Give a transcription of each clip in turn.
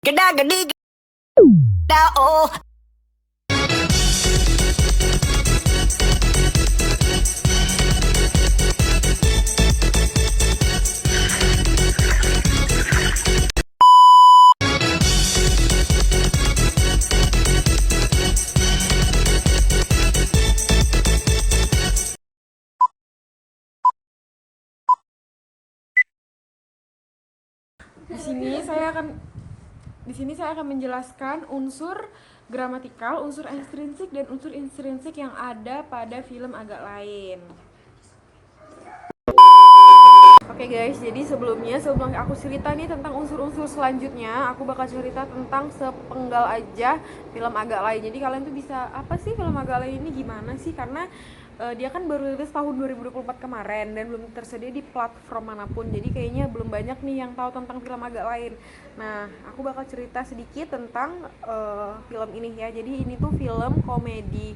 Geda gedi geda oh. Di sini saya akan menjelaskan unsur gramatikal, unsur ekstrinsik dan unsur intrinsik yang ada pada film agak lain. Oke guys, jadi sebelum aku cerita nih tentang unsur-unsur selanjutnya, aku bakal cerita tentang sepenggal aja film agak lain. Jadi kalian tuh bisa, apa sih film agak lain ini gimana sih? Karena dia kan baru rilis tahun 2024 kemarin dan belum tersedia di platform manapun. Jadi kayaknya belum banyak nih yang tahu tentang film agak lain. Nah, aku bakal cerita sedikit tentang film ini ya. Jadi ini tuh film komedi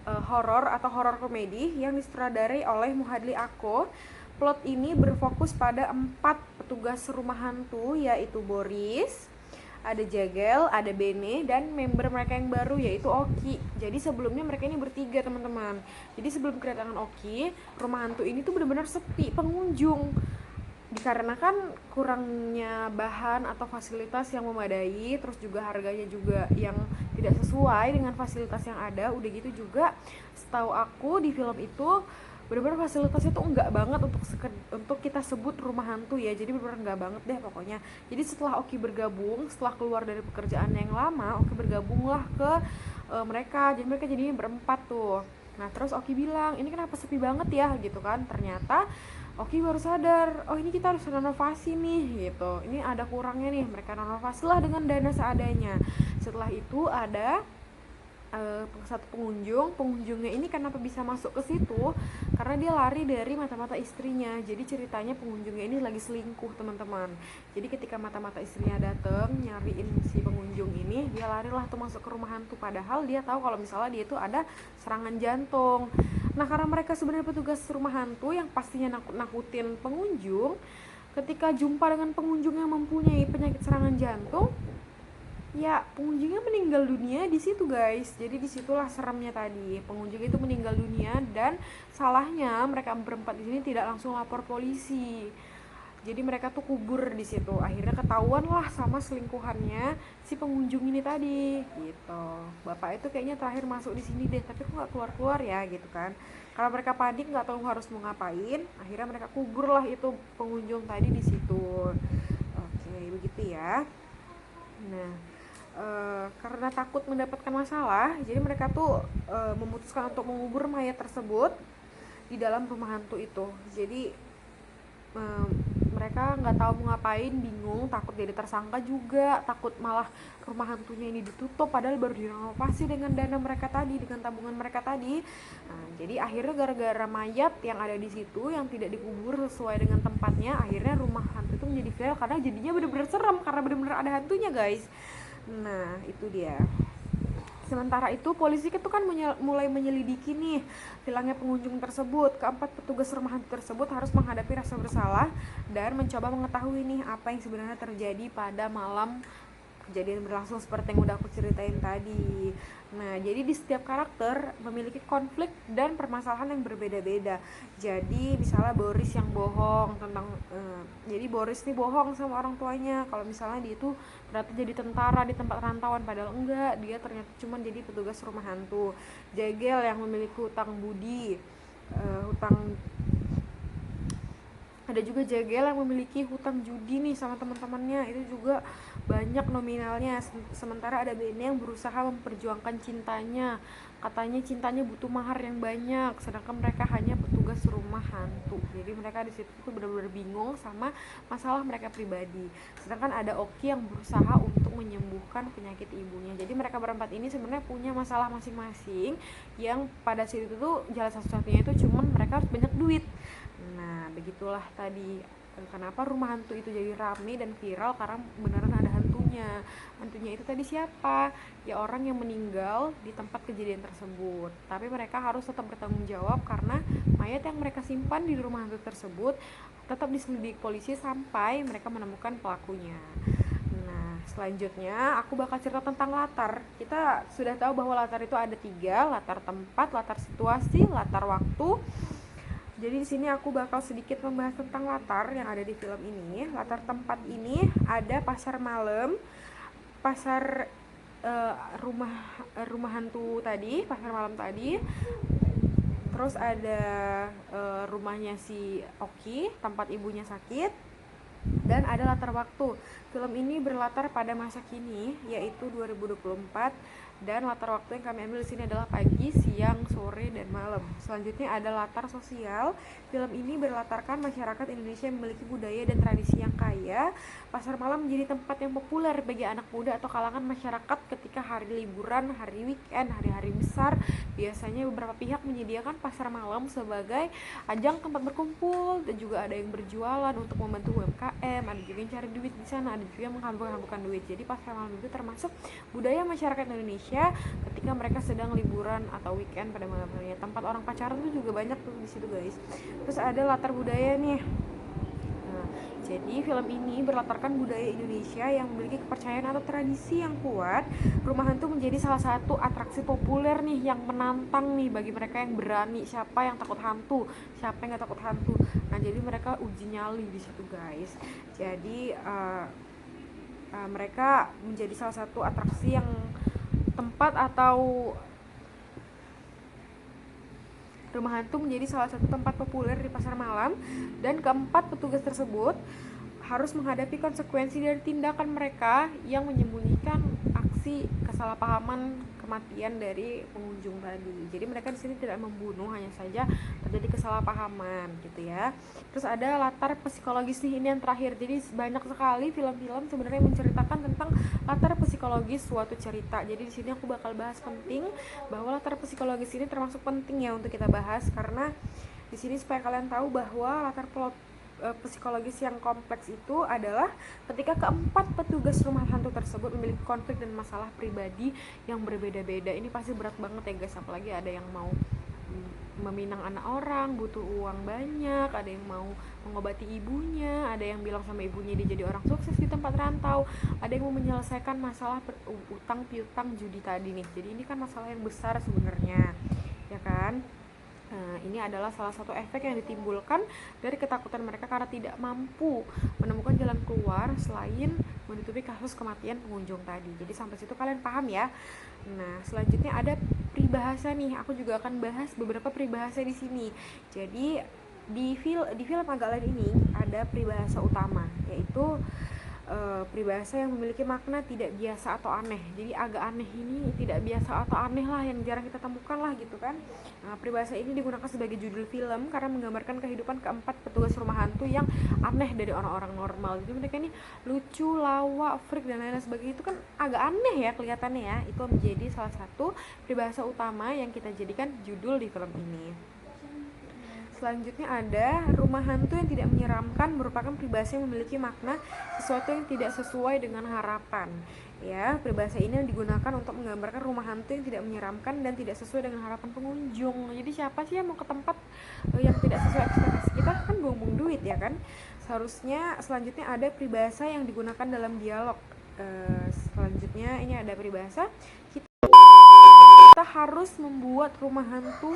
horor atau horor komedi yang disutradarai oleh Muhadli Ako. Plot ini berfokus pada 4 petugas rumah hantu, yaitu Boris, ada Jagel, ada Bene, dan member mereka yang baru yaitu Oki. Jadi sebelumnya mereka ini bertiga teman-teman. Jadi sebelum kedatangan Oki, rumah hantu ini tuh benar-benar sepi pengunjung dikarenakan kurangnya bahan atau fasilitas yang memadai, terus juga harganya juga yang tidak sesuai dengan fasilitas yang ada. Udah gitu juga setahu aku di film itu benar-benar fasilitasnya tuh enggak banget untuk kita sebut rumah hantu ya. Jadi benar-benar enggak banget deh pokoknya. Jadi setelah Oki bergabung, setelah keluar dari pekerjaan yang lama, Oki bergabunglah ke mereka. Jadi mereka jadinya berempat tuh. Nah terus Oki bilang, ini kenapa sepi banget ya gitu kan. Ternyata Oki baru sadar, oh ini kita harus renovasi nih gitu. Ini ada kurangnya nih, mereka renovasi lah dengan dana seadanya. Setelah itu ada satu pengunjungnya ini kenapa bisa masuk ke situ karena dia lari dari mata-mata istrinya. Jadi ceritanya pengunjungnya ini lagi selingkuh teman-teman. Jadi ketika mata-mata istrinya dateng nyariin si pengunjung ini, dia larilah tuh masuk ke rumah hantu, padahal dia tahu kalau misalnya dia itu ada serangan jantung. Nah karena mereka sebenarnya petugas rumah hantu yang pastinya nakut-nakutin pengunjung, ketika jumpa dengan pengunjung yang mempunyai penyakit serangan jantung, ya pengunjungnya meninggal dunia di situ guys. Jadi disitulah seremnya tadi, pengunjung itu meninggal dunia dan salahnya mereka berempat di sini tidak langsung lapor polisi. Jadi mereka tuh kubur di situ. Akhirnya ketahuan lah sama selingkuhannya si pengunjung ini tadi gitu. Bapak itu kayaknya terakhir masuk di sini deh, tapi kok nggak keluar-keluar ya gitu kan. Karena mereka panik nggak tahu harus mau ngapain, akhirnya mereka kubur lah itu pengunjung tadi di situ. Oke, begitu ya. Nah, karena takut mendapatkan masalah, jadi mereka tuh memutuskan untuk mengubur mayat tersebut di dalam rumah hantu itu. Jadi eh, mereka nggak tahu mau ngapain, bingung, takut jadi tersangka juga, takut malah rumah hantunya ini ditutup padahal baru direnovasi dengan dana mereka tadi, dengan tabungan mereka tadi. Nah, jadi akhirnya gara-gara mayat yang ada di situ yang tidak dikubur sesuai dengan tempatnya, akhirnya rumah hantu itu menjadi viral karena jadinya bener-bener serem karena bener-bener ada hantunya guys. Nah itu dia. Sementara itu polisi itu kan mulai menyelidiki nih hilangnya pengunjung tersebut. Keempat petugas rumah hantu tersebut harus menghadapi rasa bersalah dan mencoba mengetahui nih apa yang sebenarnya terjadi pada malam kejadian berlangsung seperti yang udah aku ceritain tadi. Nah, jadi di setiap karakter memiliki konflik dan permasalahan yang berbeda-beda. Jadi misalnya Boris yang bohong tentang jadi Boris nih bohong sama orang tuanya kalau misalnya dia itu ternyata jadi tentara di tempat rantauan, padahal enggak, dia ternyata cuma jadi petugas rumah hantu. Jagel yang memiliki hutang budi, hutang ada juga Jagel yang memiliki hutang judi nih sama teman-temannya, itu juga banyak nominalnya. Sementara ada Bene yang berusaha memperjuangkan cintanya, katanya cintanya butuh mahar yang banyak, sedangkan mereka hanya petugas rumah hantu. Jadi mereka di situ tuh benar-benar bingung sama masalah mereka pribadi. Sedangkan ada Oki yang berusaha untuk menyembuhkan penyakit ibunya. Jadi mereka berempat ini sebenarnya punya masalah masing-masing yang pada saat itu tuh jalan satu-satunya itu cuman mereka harus banyak duit. Nah, begitulah tadi kenapa rumah hantu itu jadi rame dan viral karena beneran ada hantunya. Hantunya itu tadi siapa? Ya orang yang meninggal di tempat kejadian tersebut. Tapi mereka harus tetap bertanggung jawab karena mayat yang mereka simpan di rumah hantu tersebut tetap diselidiki polisi sampai mereka menemukan pelakunya. Nah, selanjutnya aku bakal cerita tentang latar. Kita sudah tahu bahwa latar itu ada 3, latar tempat, latar situasi, latar waktu. Jadi di sini aku bakal sedikit membahas tentang latar yang ada di film ini. Latar tempat ini ada pasar malam, pasar rumah hantu tadi, pasar malam tadi. Terus ada rumahnya si Oki, tempat ibunya sakit. Dan ada latar waktu. Film ini berlatar pada masa kini, yaitu 2024, dan latar waktu yang kami ambil di sini adalah pagi, siang, sore, dan malam. Selanjutnya ada latar sosial. Film ini berlatarkan masyarakat Indonesia yang memiliki budaya dan tradisi yang kaya. Pasar malam menjadi tempat yang populer bagi anak muda atau kalangan masyarakat ketika hari liburan, hari weekend, hari-hari besar. Biasanya beberapa pihak menyediakan pasar malam sebagai ajang tempat berkumpul, dan juga ada yang berjualan untuk membantu UMKM, ada juga yang cari duit di sana, ada juga yang menghambur-hamburkan duit. Jadi pasar malam itu termasuk budaya masyarakat Indonesia ketika mereka sedang liburan atau weekend pada malam harinya. Tempat orang pacaran tuh juga banyak tuh di situ guys. Terus ada latar budaya nih. Nah, jadi film ini berlatarkan budaya Indonesia yang memiliki kepercayaan atau tradisi yang kuat. Rumah hantu menjadi salah satu atraksi populer nih yang menantang nih bagi mereka yang berani. Siapa yang takut hantu? Siapa yang gak takut hantu? Nah, jadi mereka uji nyali di situ guys. Jadi mereka menjadi salah satu atraksi yang tempat atau rumah hantu menjadi salah satu tempat populer di pasar malam. Dan keempat, petugas tersebut harus menghadapi konsekuensi dari tindakan mereka yang menyembunyikan aksi kesalahpahaman kematian dari pengunjung tadi. Jadi mereka di sini tidak membunuh, hanya saja terjadi kesalahpahaman gitu ya. Terus ada latar psikologis nih, ini yang terakhir. Jadi banyak sekali film-film sebenarnya menceritakan tentang latar psikologis suatu cerita. Jadi di sini aku bakal bahas penting bahwa latar psikologis ini termasuk penting ya untuk kita bahas, karena di sini supaya kalian tahu bahwa latar psikologis yang kompleks itu adalah ketika keempat petugas rumah hantu tersebut memiliki konflik dan masalah pribadi yang berbeda-beda. Ini pasti berat banget ya guys, apalagi ada yang mau meminang anak orang, butuh uang banyak, ada yang mau mengobati ibunya, ada yang bilang sama ibunya dia jadi orang sukses di tempat rantau, ada yang mau menyelesaikan masalah utang piutang judi tadi nih. Jadi ini kan masalah yang besar sebenarnya, ya kan? Nah, ini adalah salah satu efek yang ditimbulkan dari ketakutan mereka karena tidak mampu menemukan jalan keluar selain menutupi kasus kematian pengunjung tadi. Jadi sampai situ kalian paham ya? Nah, selanjutnya ada peribahasa nih. Aku juga akan bahas beberapa peribahasa di sini. Jadi di film agak lain ini ada peribahasa utama, yaitu peribahasa yang memiliki makna tidak biasa atau aneh. Jadi agak aneh ini, tidak biasa atau aneh lah, yang jarang kita temukan lah gitu kan. Nah, peribahasa ini digunakan sebagai judul film karena menggambarkan kehidupan keempat petugas rumah hantu yang aneh dari orang-orang normal. Jadi mereka ini lucu, lawak, freak dan lain-lain sebagainya. Itu kan agak aneh ya kelihatannya ya. Itu menjadi salah satu peribahasa utama yang kita jadikan judul di film ini. Selanjutnya ada rumah hantu yang tidak menyeramkan, merupakan peribahasa yang memiliki makna sesuatu yang tidak sesuai dengan harapan. Ya, peribahasa ini yang digunakan untuk menggambarkan rumah hantu yang tidak menyeramkan dan tidak sesuai dengan harapan pengunjung. Jadi siapa sih yang mau ke tempat yang tidak sesuai ekspektasi kita? Kan buang-buang duit ya kan. Seharusnya selanjutnya ada peribahasa yang digunakan dalam dialog. Selanjutnya ini ada peribahasa kita harus membuat rumah hantu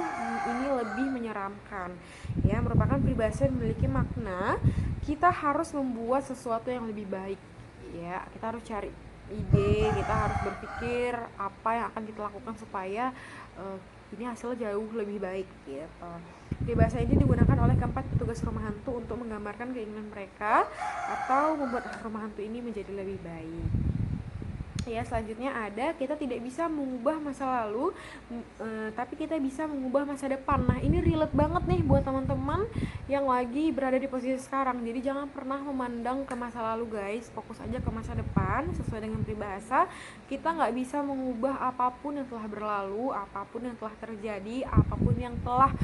ini lebih menyeramkan. Ya, merupakan peribahasa yang memiliki makna kita harus membuat sesuatu yang lebih baik. Ya, kita harus cari ide, kita harus berpikir apa yang akan kita lakukan supaya ini hasilnya jauh lebih baik gitu. Peribahasa ini digunakan oleh keempat petugas rumah hantu untuk menggambarkan keinginan mereka atau membuat rumah hantu ini menjadi lebih baik. Ya, selanjutnya ada kita tidak bisa mengubah masa lalu, tapi kita bisa mengubah masa depan. Nah, ini relate banget nih buat teman-teman yang lagi berada di posisi sekarang. Jadi jangan pernah memandang ke masa lalu guys, fokus aja ke masa depan. Sesuai dengan peribahasa, kita nggak bisa mengubah apapun yang telah berlalu, apapun yang telah terjadi, apapun yang telah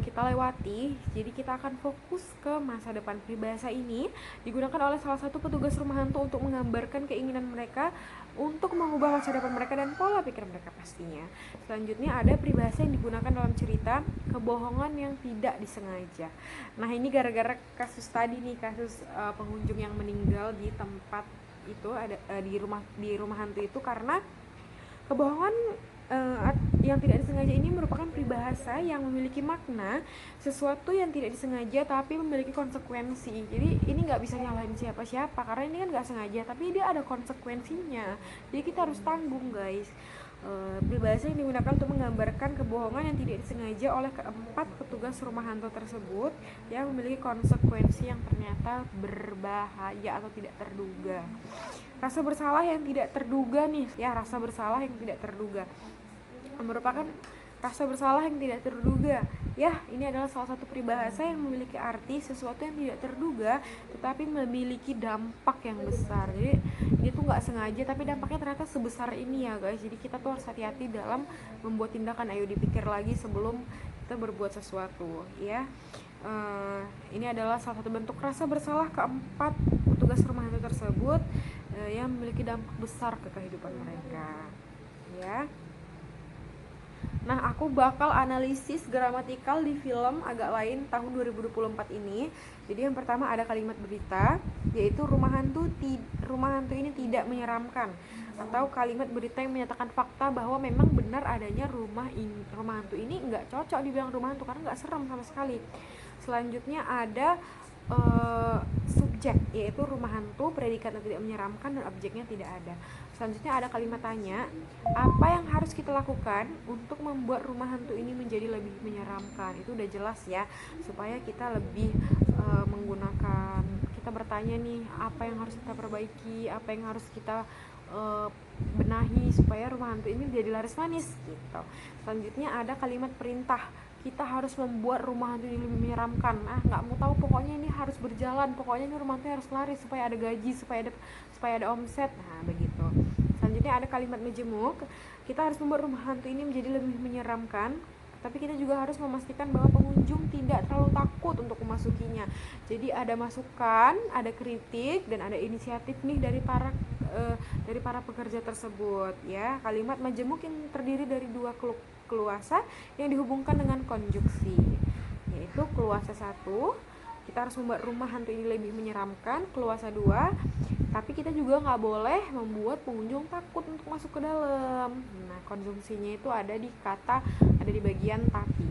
kita lewati. Jadi kita akan fokus ke masa depan. Peribahasa ini digunakan oleh salah satu petugas rumah hantu untuk menggambarkan keinginan mereka untuk mengubah masa depan mereka dan pola pikir mereka pastinya. Selanjutnya ada peribahasa yang digunakan dalam cerita kebohongan yang tidak disengaja. Nah, ini gara-gara kasus tadi nih, kasus pengunjung yang meninggal di tempat itu ada di rumah hantu itu karena kebohongan yang tidak disengaja ini merupakan peribahasa yang memiliki makna sesuatu yang tidak disengaja tapi memiliki konsekuensi. Jadi ini nggak bisa nyalahin siapa-siapa karena ini kan nggak sengaja, tapi dia ada konsekuensinya. Jadi kita harus tanggung, guys. Peribahasa yang digunakan untuk menggambarkan kebohongan yang tidak disengaja oleh keempat petugas rumah hantu tersebut yang memiliki konsekuensi yang ternyata berbahaya atau tidak terduga. Rasa bersalah yang tidak terduga nih, ya, rasa bersalah yang tidak terduga merupakan rasa bersalah yang tidak terduga. Ya, ini adalah salah satu peribahasa yang memiliki arti sesuatu yang tidak terduga tetapi memiliki dampak yang besar. Jadi ini tuh nggak sengaja tapi dampaknya ternyata sebesar ini ya, guys. Jadi kita tuh harus hati-hati dalam membuat tindakan. Ayo dipikir lagi sebelum kita berbuat sesuatu, ya. Ini adalah salah satu bentuk rasa bersalah keempat petugas rumah hantu tersebut yang memiliki dampak besar ke kehidupan mereka, ya. Nah, aku bakal analisis gramatikal di film Agak Lain tahun 2024 ini. Jadi yang pertama ada kalimat berita, yaitu rumah hantu ini tidak menyeramkan, atau kalimat berita yang menyatakan fakta bahwa memang benar adanya rumah hantu ini nggak cocok dibilang rumah hantu karena nggak serem sama sekali. Selanjutnya ada subjek, yaitu rumah hantu, predikat yang tidak menyeramkan, dan objeknya tidak ada. Selanjutnya ada kalimat tanya, apa yang harus kita lakukan untuk membuat rumah hantu ini menjadi lebih menyeramkan. Itu udah jelas ya, supaya kita lebih menggunakan, kita bertanya nih, apa yang harus kita perbaiki, apa yang harus kita benahi supaya rumah hantu ini menjadi laris manis gitu. Selanjutnya ada kalimat perintah, kita harus membuat rumah hantu ini lebih menyeramkan. Nggak mau tahu, pokoknya ini harus berjalan, pokoknya ini rumah hantu harus laris supaya ada gaji, supaya ada omset. Nah, begitu. Selanjutnya ada kalimat menjemuk, kita harus membuat rumah hantu ini menjadi lebih menyeramkan, tapi kita juga harus memastikan bahwa pengunjung tidak terlalu takut untuk memasukinya. Jadi ada masukan, ada kritik, dan ada inisiatif nih dari para pekerja tersebut, ya. Kalimat majemuk yang terdiri dari dua keluasa yang dihubungkan dengan konjungsi, yaitu keluasa 1, kita harus membuat rumah hantu ini lebih menyeramkan. Keluasa 2, tapi kita juga nggak boleh membuat pengunjung takut untuk masuk ke dalam. Nah, konjungsinya itu ada di bagian tapi.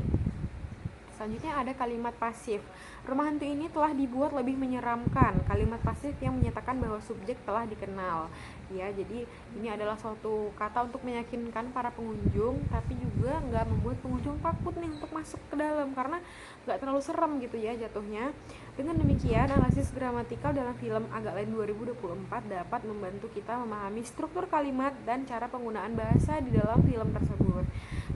Selanjutnya ada kalimat pasif, rumah hantu ini telah dibuat lebih menyeramkan. Kalimat pasif yang menyatakan bahwa subjek telah dikenal, ya. Jadi ini adalah suatu kata untuk meyakinkan para pengunjung, tapi juga nggak membuat pengunjung takut nih untuk masuk ke dalam karena nggak terlalu serem gitu ya jatuhnya. Dengan demikian, analisis gramatikal dalam film Agak Lain 2024 dapat membantu kita memahami struktur kalimat dan cara penggunaan bahasa di dalam film tersebut.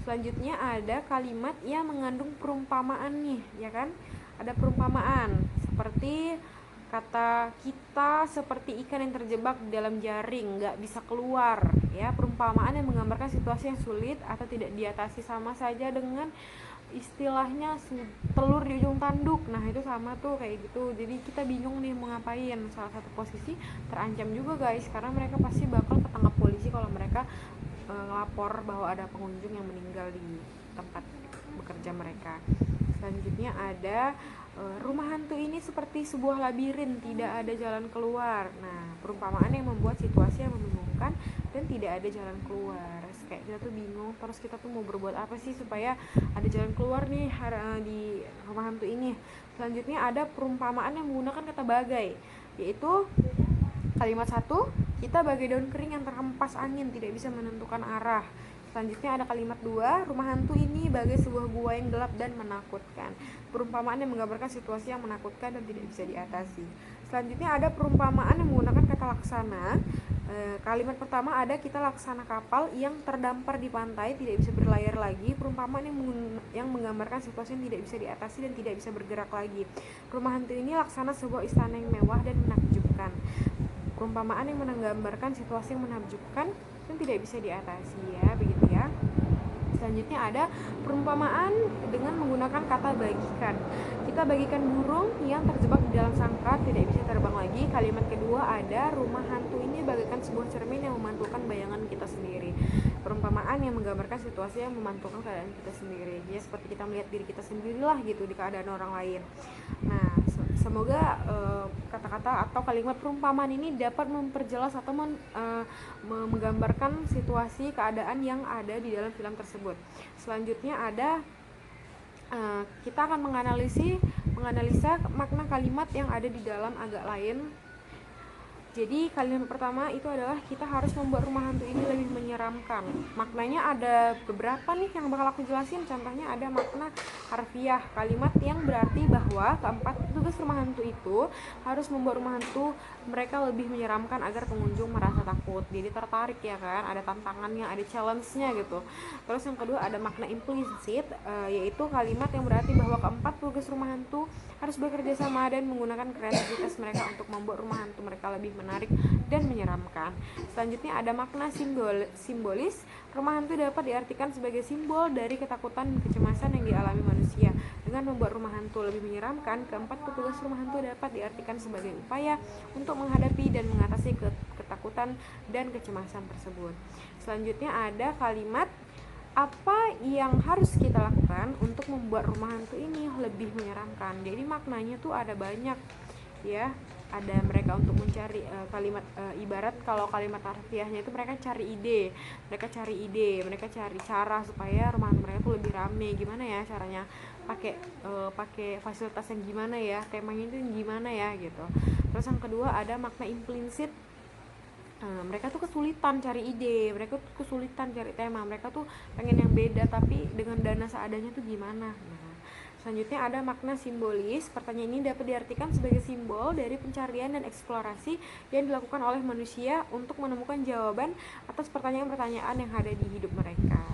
Selanjutnya ada kalimat yang mengandung perumpamaan nih, ya kan? Ada perumpamaan seperti kata kita seperti ikan yang terjebak di dalam jaring, nggak bisa keluar, ya. Perumpamaan yang menggambarkan situasi yang sulit atau tidak diatasi sama saja dengan istilahnya telur di ujung tanduk. Nah, itu sama tuh kayak gitu. Jadi kita bingung nih mau ngapain. Salah satu posisi terancam juga, guys, karena mereka pasti bakal ketangkap polisi kalau mereka ngelapor bahwa ada pengunjung yang meninggal di tempat bekerja mereka. Selanjutnya ada rumah hantu ini seperti sebuah labirin, tidak ada jalan keluar. Nah, perumpamaan yang membuat situasi yang membingungkan dan tidak ada jalan keluar. Kayak kita tuh bingung, terus kita tuh mau berbuat apa sih supaya ada jalan keluar nih di rumah hantu ini. Selanjutnya ada perumpamaan yang menggunakan kata bagai, yaitu kalimat 1, kita bagai daun kering yang terhempas angin, tidak bisa menentukan arah. Selanjutnya ada kalimat 2, rumah hantu ini bagai sebuah gua yang gelap dan menakutkan. Perumpamaan yang menggambarkan situasi yang menakutkan dan tidak bisa diatasi. Selanjutnya ada perumpamaan yang menggunakan kata laksana. Kalimat pertama ada kita laksana kapal yang terdampar di pantai, tidak bisa berlayar lagi. Perumpamaan yang menggambarkan situasi yang tidak bisa diatasi dan tidak bisa bergerak lagi. Rumah hantu ini laksana sebuah istana yang mewah dan menakjubkan. Perumpamaan yang menggambarkan situasi yang menakjubkan dan tidak bisa diatasi, ya, begitu ya. Selanjutnya ada perumpamaan dengan menggunakan kata bagikan. Kita bagikan burung yang terjebak di dalam sangkar, tidak bisa terbang lagi. Kalimat kedua ada rumah hantu ini bagaikan sebuah cermin yang memantulkan bayangan kita sendiri. Perumpamaan yang menggambarkan situasi yang memantulkan keadaan kita sendiri, ya, seperti kita melihat diri kita sendirilah gitu di keadaan orang lain. Nah, Semoga kata-kata atau kalimat perumpamaan ini dapat memperjelas atau menggambarkan situasi keadaan yang ada di dalam film tersebut. Selanjutnya ada kita akan menganalisa makna kalimat yang ada di dalam agak lain. Jadi kalimat pertama itu adalah kita harus membuat rumah hantu ini lebih menyeramkan. Maknanya ada beberapa nih yang bakal aku jelasin. Contohnya ada makna harfiah, kalimat yang berarti bahwa keempat petugas rumah hantu itu harus membuat rumah hantu mereka lebih menyeramkan agar pengunjung merasa takut. Jadi tertarik ya kan, ada tantangannya, ada challenge-nya gitu. Terus yang kedua ada makna implisit, yaitu kalimat yang berarti bahwa keempat petugas rumah hantu harus bekerja sama dan menggunakan kreativitas mereka untuk membuat rumah hantu mereka lebih menarik dan menyeramkan. Selanjutnya ada makna simbolis. Rumah hantu dapat diartikan sebagai simbol dari ketakutan dan kecemasan yang dialami manusia. Dengan membuat rumah hantu lebih menyeramkan, keempat petugas rumah hantu dapat diartikan sebagai upaya untuk menghadapi dan mengatasi ketakutan dan kecemasan tersebut. Selanjutnya ada kalimat apa yang harus kita lakukan untuk membuat rumah hantu ini lebih menyeramkan. Jadi maknanya tuh ada banyak ya. Ada mereka untuk mencari kalimat ibarat kalau kalimat harfiahnya itu mereka cari ide, mereka cari cara supaya rumah hantu mereka tuh lebih rame. Gimana ya caranya, pakai fasilitas yang gimana ya, temanya itu gimana ya gitu. Terus yang kedua ada makna implisit. Mereka tuh kesulitan cari ide, mereka tuh kesulitan cari tema, mereka tuh pengen yang beda tapi dengan dana seadanya tuh gimana. Selanjutnya ada makna simbolis. Pertanyaan ini dapat diartikan sebagai simbol dari pencarian dan eksplorasi yang dilakukan oleh manusia untuk menemukan jawaban atas pertanyaan-pertanyaan yang ada di hidup mereka.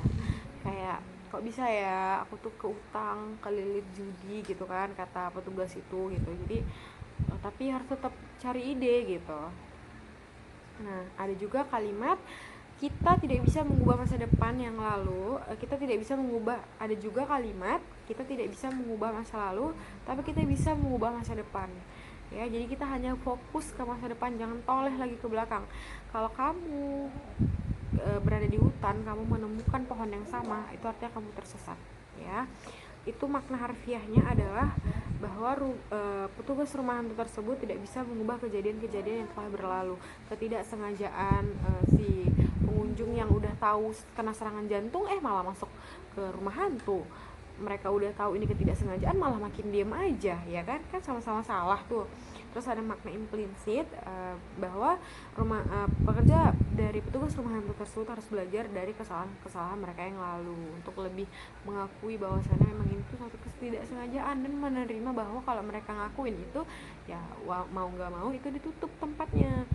Kayak kok bisa ya aku tuh keutang, kelilit judi gitu kan, kata petugas itu gitu. Jadi tapi harus tetap cari ide gitu. Nah, ada juga kalimat kita tidak bisa mengubah masa depan yang lalu, ada juga kalimat kita tidak bisa mengubah masa lalu, tapi kita bisa mengubah masa depan. Ya, jadi kita hanya fokus ke masa depan, jangan toleh lagi ke belakang. Kalau kamu berada di hutan, kamu menemukan pohon yang sama, itu artinya kamu tersesat, ya. Itu makna harfiahnya adalah bahwa petugas rumah hantu tersebut tidak bisa mengubah kejadian-kejadian yang telah berlalu. Ketidaksengajaan si pengunjung yang udah tahu kena serangan jantung malah masuk ke rumah hantu. Mereka udah tahu ini ketidaksengajaan malah makin diam aja, ya kan sama-sama salah tuh. Terus ada makna implisit bahwa pekerja dari petugas rumah hantu tersebut harus belajar dari kesalahan mereka yang lalu untuk lebih mengakui bahwasannya memang itu suatu ketidaksengajaan dan menerima bahwa kalau mereka ngakuin itu ya mau nggak mau itu ditutup tempatnya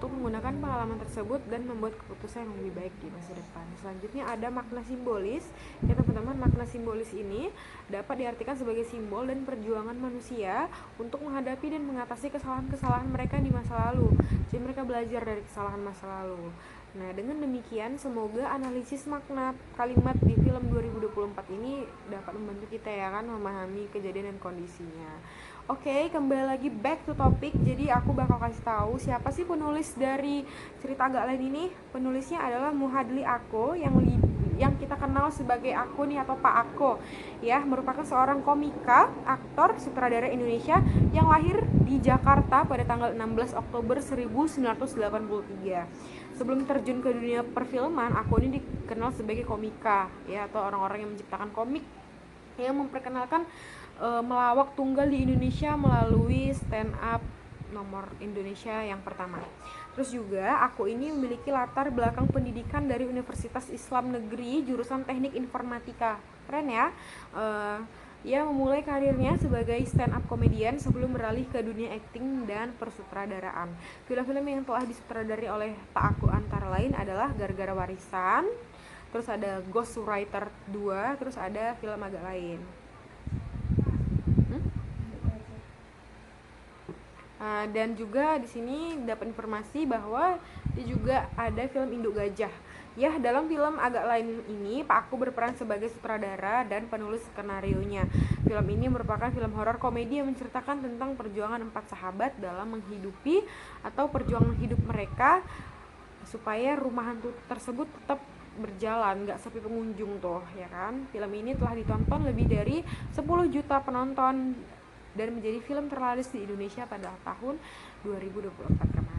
untuk menggunakan pengalaman tersebut dan membuat keputusan yang lebih baik di masa depan. Selanjutnya ada makna simbolis. Ya teman-teman, makna simbolis ini dapat diartikan sebagai simbol dan perjuangan manusia untuk menghadapi dan mengatasi kesalahan-kesalahan mereka di masa lalu. Jadi mereka belajar dari kesalahan masa lalu. Nah, dengan demikian semoga analisis makna kalimat di film 2024 ini dapat membantu kita ya kan memahami kejadian dan kondisinya. Oke, kembali lagi back to topic. Jadi aku bakal kasih tahu siapa sih penulis dari cerita agak lain ini. Penulisnya adalah Muhadli Ako yang kita kenal sebagai Ako nih atau Pak Ako. Ya, merupakan seorang komika, aktor, sutradara Indonesia yang lahir di Jakarta pada tanggal 16 Oktober 1983. Sebelum terjun ke dunia perfilman, Ako ini dikenal sebagai komika ya atau orang-orang yang menciptakan komik yang memperkenalkan melawak tunggal di Indonesia melalui stand up nomor Indonesia yang pertama. Terus juga aku ini memiliki latar belakang pendidikan dari Universitas Islam Negeri jurusan Teknik Informatika. Keren ya. Ia memulai karirnya sebagai stand up komedian sebelum beralih ke dunia akting dan persutradaraan. Film-film yang telah disutradari oleh Pak Aku antara lain adalah Gara-gara Warisan, terus ada Ghostwriter 2, terus ada film agak lain. Dan juga di sini dapat informasi bahwa dia juga ada film Induk Gajah. Ya, dalam film agak lain ini Pak Aku berperan sebagai sutradara dan penulis skenarionya. Film ini merupakan film horor komedi yang menceritakan tentang perjuangan 4 sahabat dalam menghidupi atau perjuangan hidup mereka supaya rumah hantu tersebut tetap berjalan, nggak sepi pengunjung tuh, ya kan. Film ini telah ditonton lebih dari 10 juta penonton dan menjadi film terlaris di Indonesia pada tahun 2024 kemarin.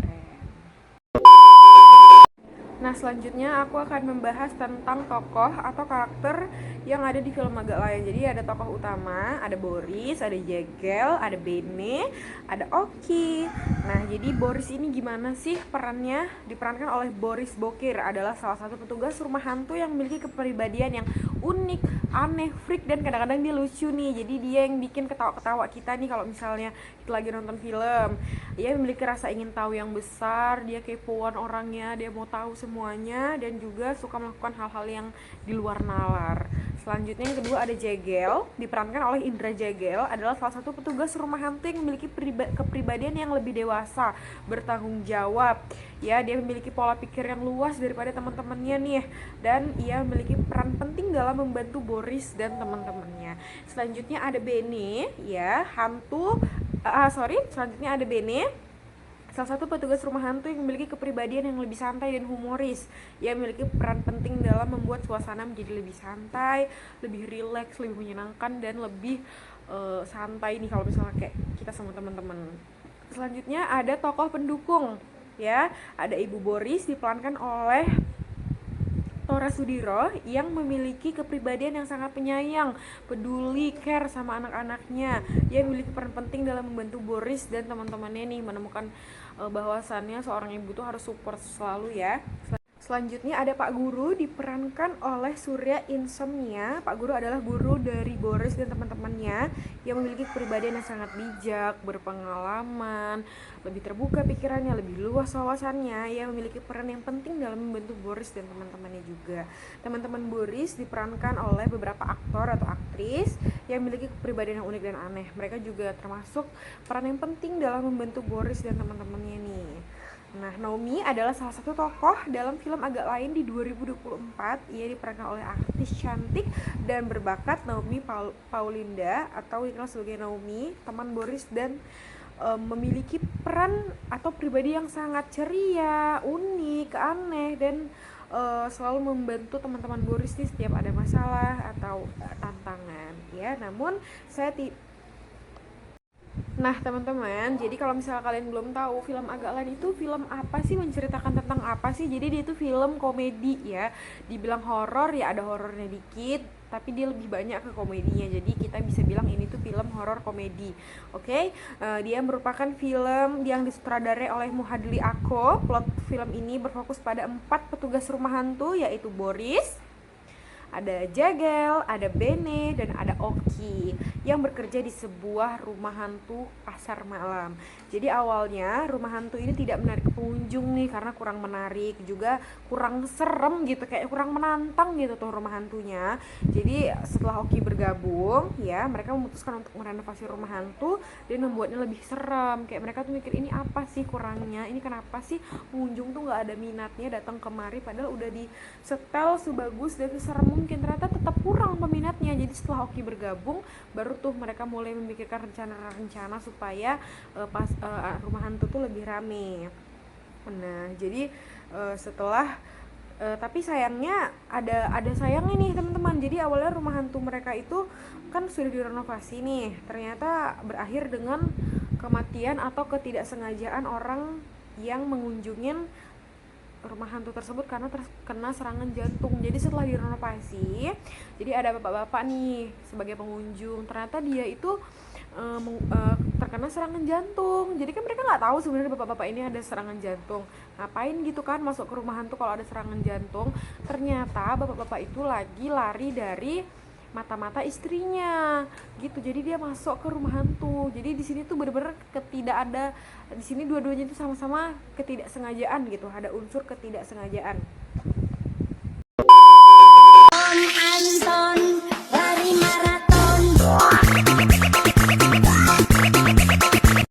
Nah, selanjutnya aku akan membahas tentang tokoh atau karakter yang ada di film Agak Lain. Jadi ada tokoh utama, ada Boris, ada Jegel, ada Bene, ada Oki. Nah, jadi Boris ini gimana sih perannya? Diperankan oleh Boris Bokir, adalah salah satu petugas rumah hantu yang memiliki kepribadian yang unik, aneh, freak, dan kadang-kadang dia lucu nih. Jadi dia yang bikin ketawa-ketawa kita nih kalau misalnya kita lagi nonton film. Dia memiliki rasa ingin tahu yang besar, dia kepoan orangnya, dia mau tahu semuanya, dan juga suka melakukan hal-hal yang di luar nalar. Selanjutnya yang kedua ada Jegel, diperankan oleh Indra Jegel, adalah salah satu petugas rumah hantu yang memiliki kepribadian yang lebih dewasa, bertanggung jawab. Ya, dia memiliki pola pikir yang luas daripada teman-temannya nih, dan ia memiliki peran penting dalam membantu Boris dan teman-temannya. Selanjutnya ada Bene, ya, selanjutnya ada Bene, salah satu petugas rumah hantu yang memiliki kepribadian yang lebih santai dan humoris. Ia memiliki peran penting dalam membuat suasana menjadi lebih santai, lebih rileks, lebih menyenangkan, dan lebih santai nih kalau misalnya kayak kita sama teman-teman. Selanjutnya ada tokoh pendukung, ya. Ada Ibu Boris, diperankan oleh Tora Sudiro, yang memiliki kepribadian yang sangat penyayang, peduli, care sama anak-anaknya. Dia memiliki peran penting dalam membantu Boris dan teman-temannya nih menemukan bahwasannya seorang ibu tuh harus support selalu, ya. Selanjutnya ada Pak Guru, diperankan oleh Surya Insomnia. Pak Guru adalah guru dari Boris dan teman-temannya yang memiliki kepribadian yang sangat bijak, berpengalaman, lebih terbuka pikirannya, lebih luas wawasannya. Ia memiliki peran yang penting dalam membantu Boris dan teman-temannya juga. Teman-teman Boris diperankan oleh beberapa aktor atau aktris yang memiliki kepribadian yang unik dan aneh. Mereka juga termasuk peran yang penting dalam membantu Boris dan teman-temannya nih. Nah, Naomi adalah salah satu tokoh dalam film Agak Lain di 2024. Ia diperankan oleh artis cantik dan berbakat Naomi Paulinda atau dikenal sebagai Naomi, teman Boris, dan memiliki peran atau pribadi yang sangat ceria, unik, aneh, dan selalu membantu teman-teman Boris di setiap ada masalah atau tantangan, ya. Namun Nah, teman-teman, jadi kalau misalnya kalian belum tahu film Agak Lain itu film apa sih, menceritakan tentang apa sih? Jadi dia itu film komedi, ya. Dibilang horor ya ada horornya dikit, tapi dia lebih banyak ke komedinya. Jadi kita bisa bilang ini tuh film horor komedi. Oke? Dia merupakan film yang disutradarai oleh Muhadli Ako. Plot film ini berfokus pada 4 petugas rumah hantu, yaitu Boris, ada Jagel, ada Bene, dan ada Oki yang bekerja di sebuah rumah hantu pasar malam. Jadi awalnya rumah hantu ini tidak menarik pengunjung nih karena kurang menarik, juga kurang serem gitu, kayak kurang menantang gitu tuh rumah hantunya. Jadi setelah Oki bergabung, ya, mereka memutuskan untuk merenovasi rumah hantu dan membuatnya lebih serem. Kayak mereka tuh mikir, ini apa sih kurangnya? Ini kenapa sih pengunjung tuh nggak ada minatnya datang kemari, padahal udah di setel sebagus dan seserem mungkin, ternyata tetap kurang peminatnya. Jadi setelah Oki bergabung, baru tuh mereka mulai memikirkan rencana-rencana supaya rumah hantu tuh lebih rame. Nah, jadi tapi sayangnya ada sayangnya nih, teman-teman. Jadi awalnya rumah hantu mereka itu kan sudah direnovasi nih, ternyata berakhir dengan kematian atau ketidaksengajaan orang yang mengunjungin rumah hantu tersebut karena terkena serangan jantung. Jadi setelah direnovasi, jadi ada bapak-bapak nih sebagai pengunjung, ternyata dia itu terkena serangan jantung. Jadi kan mereka nggak tahu sebenarnya bapak-bapak ini ada serangan jantung. Ngapain gitu kan masuk ke rumah hantu kalau ada serangan jantung? Ternyata bapak-bapak itu lagi lari dari mata-mata istrinya gitu. Jadi dia masuk ke rumah hantu. Jadi di sini tuh bener-bener di sini dua-duanya itu sama-sama ketidaksengajaan gitu, ada unsur ketidaksengajaan.